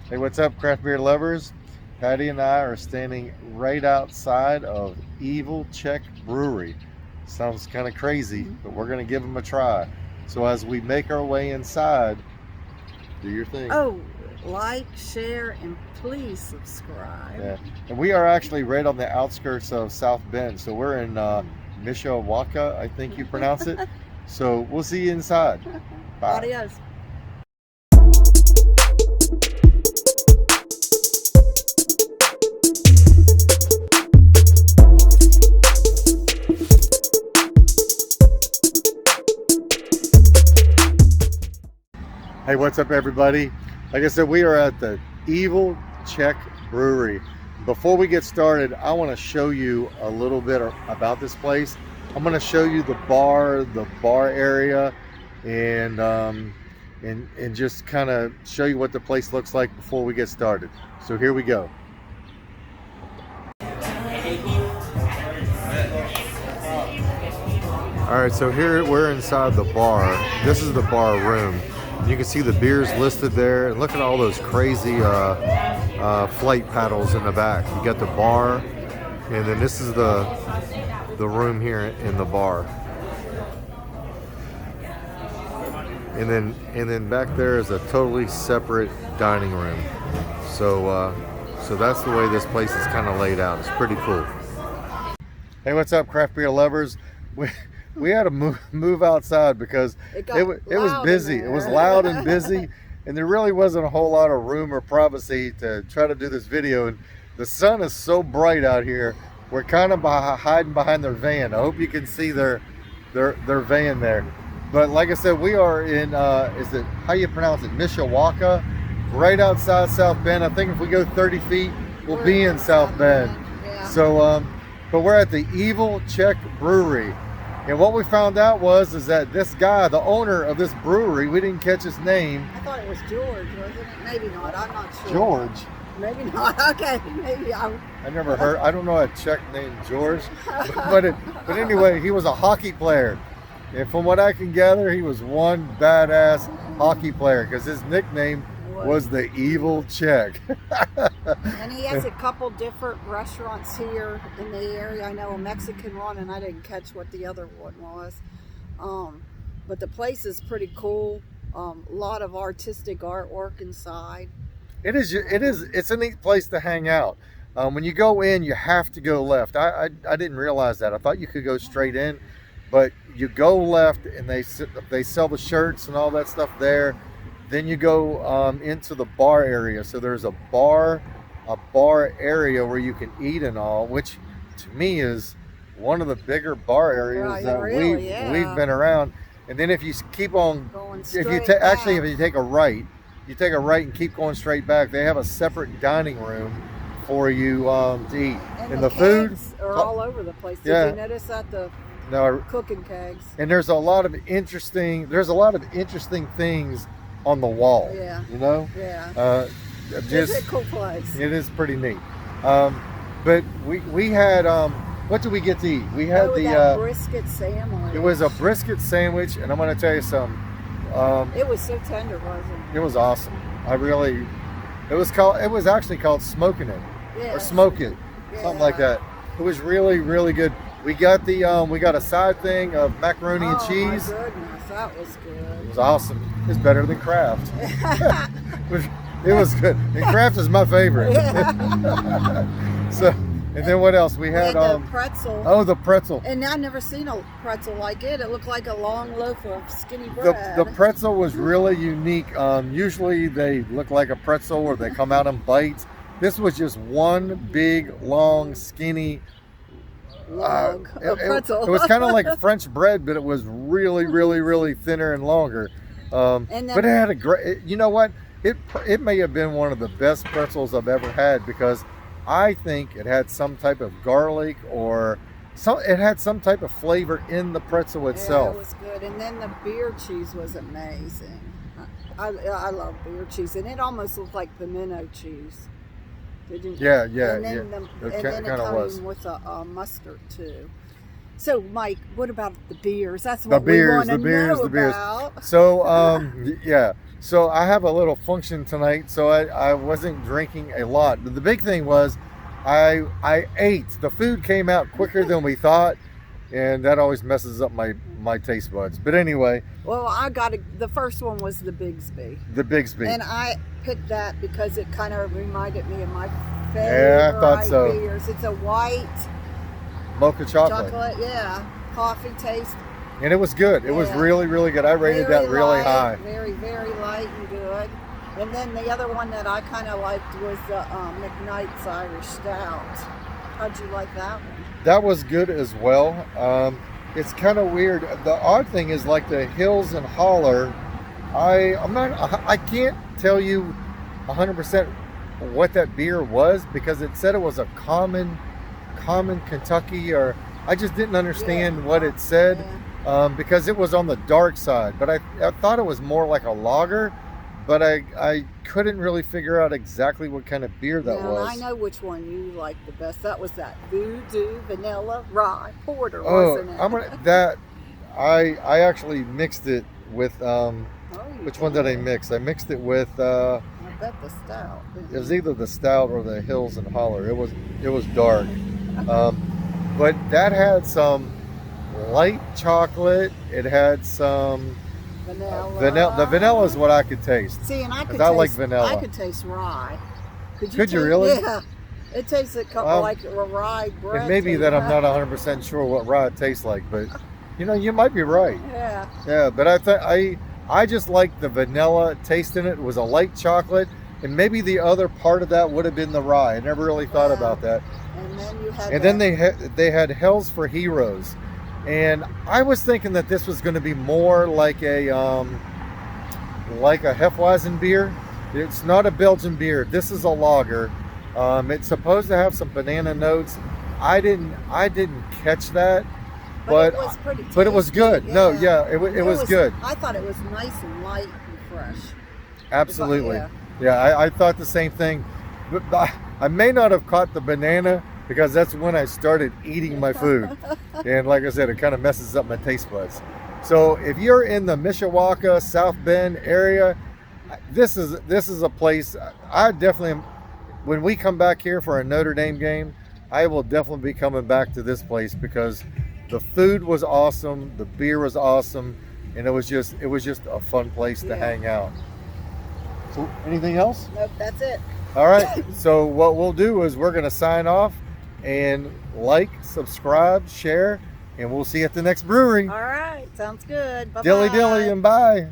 Hey, what's up, craft beer lovers? Patty and I are standing right outside of Evil Czech Brewery. Sounds kind of crazy, but we're going to give them a try. So, as we make our way inside, do your thing. Oh, like, share, and please subscribe. Yeah. And we are actually right on the outskirts of South Bend. So, we're in Mishawaka, I think you pronounce it. So, we'll see you inside. Bye. Adios. Hey, what's up, everybody? Like I said, we are at the Evil Czech Brewery. Before we get started, I want to show you a little bit about this place. I'm going to show you the bar area, and just kind of show you what the place looks like before we get started. So here we go. All right, so here we're inside the bar. This is the bar room. You can see the beers listed there. And look at all those crazy flight paddles in the back. You got the bar, and then this is the room here in the bar. And then back there is a totally separate dining room. So that's the way this place is kind of laid out. It's pretty cool. Hey, what's up, craft beer lovers? We had to move outside because it was busy. It was loud and busy, and there really wasn't a whole lot of room or privacy to try to do this video. And the sun is so bright out here. We're kind of hiding behind their van. I hope you can see their van there. But like I said, we are in is it, how you pronounce it, Mishawaka, right outside South Bend. I think if we go 30 feet, we'll be in South Bend. Yeah. So but we're at the Evil Czech Brewery. And what we found out is that this guy, the owner of this brewery, we didn't catch his name. I thought it was George, wasn't it? Maybe not. I'm not sure. George. Maybe not. Okay, maybe I never heard. I don't know a Czech named George, but anyway, he was a hockey player, and from what I can gather, he was one badass hockey player because his nickname was the Evil Czech. And he has a couple different restaurants here in the area. I know a Mexican one, and I didn't catch what the other one was. But the place is pretty cool. A lot of artistic artwork inside. It is. It's a neat place to hang out. When you go in, you have to go left. I didn't realize that. I thought you could go straight in, but you go left, and they sell the shirts and all that stuff there. Then you go into the bar area. So there's a bar area where you can eat and all, which to me is one of the bigger bar areas that we've been around. And then if you keep on, if you take a right, and keep going straight back, they have a separate dining room for you to eat. And the food are all over the place. Did you notice that cooking kegs? And there's a lot of interesting things on the wall. Yeah. You know? Yeah. It's a cool place. It is pretty neat. But we had what did we get to eat? We had the brisket sandwich. It was a brisket sandwich, and I'm going to tell you something. It was so tender, wasn't it? It was awesome. It was actually called Smoking It, or Smoke It, something like that. It was really, really good. We got a side thing of macaroni and cheese. Oh my goodness, that was good. It was awesome. It's better than Kraft. It was good. And Kraft is my favorite. So, and then what else? We had the pretzel. Oh, the pretzel. And I've never seen a pretzel like it. It looked like a long loaf of skinny bread. The pretzel was really unique. Usually they look like a pretzel or they come out in bites. This was just one big, long, skinny pretzel. It was kind of like French bread, but it was really, really, really thinner and longer. But it had a great. You know what? It may have been one of the best pretzels I've ever had because I think it had some type of garlic or it had some type of flavor in the pretzel itself. Yeah, it was good. And then the beer cheese was amazing. I love beer cheese, and it almost looked like pimento cheese. Yeah. And then it came with a mustard too. So, Mike, what about the beers? That's The what we beers, want to the beers, know the beers. about. So, yeah. So I have a little function tonight, so I wasn't drinking a lot. But the big thing was I ate. The food came out quicker than we thought, and that always messes up my taste buds. But anyway. Well, the first one was the Bigsby. The Bigsby. And I picked that because it kind of reminded me of my favorite Yeah, I thought so. beers. It's a white Mocha chocolate. yeah. Coffee taste. And it was good. It was really, really good. I rated that really high. Very, very light and good. And then the other one that I kind of liked was the McKnight's Irish Stout. How'd you like that one? That was good as well. It's kind of weird. The odd thing is like the Hills and Holler. I can't tell you 100% what that beer was because it said it was a common Kentucky, or I just didn't understand what it said. Yeah. Because it was on the dark side, but I thought it was more like a lager, but I couldn't really figure out exactly what kind of beer that was. I know which one you liked the best. That was that Voodoo Vanilla Rye Porter, Oh, wasn't it? I actually mixed it with which one did I mix? I mixed it with I bet the stout. it was either the stout or the Hills and Holler. It was dark, but that had some light chocolate. It had some vanilla. The vanilla is what I could taste. See, and I like vanilla. I could taste rye. Could you really? Yeah, it tastes like a rye bread. It may be that I'm not 100% sure what rye tastes like, but you might be right. Yeah. Yeah, but I just like the vanilla taste in it. It was a light chocolate, and maybe the other part of that would have been the rye. I never really thought about that. And then you had. And then they had Hells for Heroes. And I was thinking that this was going to be more like a Hefeweizen beer. It's not a Belgian beer. This is a lager. It's supposed to have some banana notes. I didn't catch that, but it was pretty tasty. But it was good. Yeah. No, yeah, it was good. I thought it was nice and light and fresh. Absolutely. Yeah, I thought the same thing. But I may not have caught the banana, because that's when I started eating my food. And like I said, it kind of messes up my taste buds. So if you're in the Mishawaka, South Bend area, this is a place I definitely, when we come back here for a Notre Dame game, I will definitely be coming back to this place because the food was awesome, the beer was awesome, and it was just a fun place to hang out. So anything else? Nope, that's it. All right. So what we'll do is we're going to sign off. And like, subscribe, share, and we'll see you at the next brewery. All right. Sounds good. Bye-bye. Dilly dilly and bye.